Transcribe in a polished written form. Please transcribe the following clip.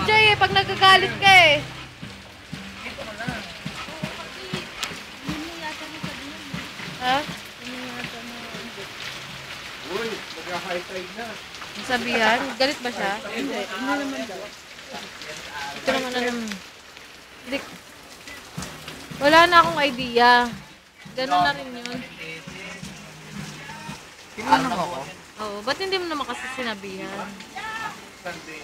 Jay, pag nagagalit ka eh. Ha? Uy, mag-high tide na. Sabihan? Galit ba siya? Hindi naman daw. Ito naman na naman. Hindi. Wala na akong idea. Ganun na rin yun. Tinanong ako. Oo, ba't hindi mo naman kasi sinabihan? Sunday.